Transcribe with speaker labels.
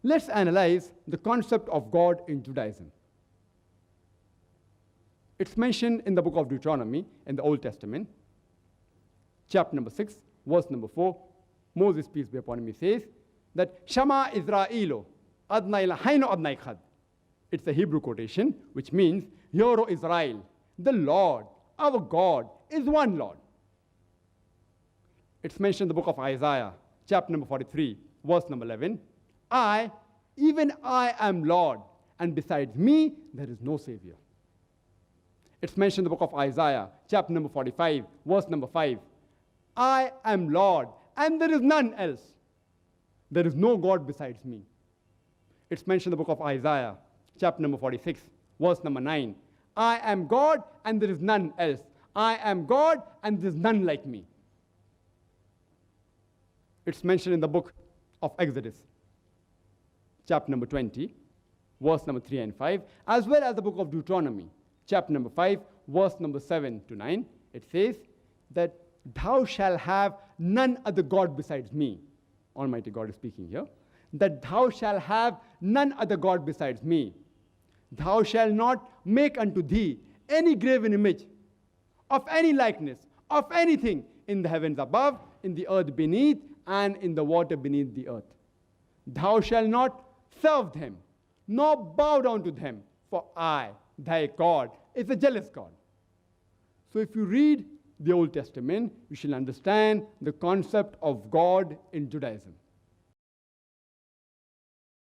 Speaker 1: Let's analyze the concept of God in Judaism. It's mentioned in the book of Deuteronomy in the Old Testament, chapter number 6, verse number 4. Moses, peace be upon him, says that Shama Israelo Adnai Lahaino Adnai Khad. It's a Hebrew quotation, which means, Hear, O Israel, the Lord, our God, is one Lord. It's mentioned in the book of Isaiah, chapter number 43, verse number 11. I, even I am Lord, and besides me, there is no Savior. It's mentioned in the book of Isaiah, chapter number 45, verse number 5. I am Lord, and there is none else. There is no God besides me. It's mentioned in the book of Isaiah, chapter number 46, verse number 9. I am God, and there is none else. I am God, and there is none like me. It's mentioned in the book of Exodus, chapter number 20, verse number 3 and 5, as well as the book of Deuteronomy, chapter number 5, verse number 7 to 9. It says that thou shalt have none other God besides me. Almighty God is speaking here. That thou shalt have none other God besides me. Thou shalt not make unto thee any graven image of any likeness, of anything in the heavens above, in the earth beneath, and in the water beneath the earth. Thou shalt not serve them, nor bow down to them, for I, thy God, is a jealous God. So if you read the Old Testament, you shall understand the concept of God in Judaism.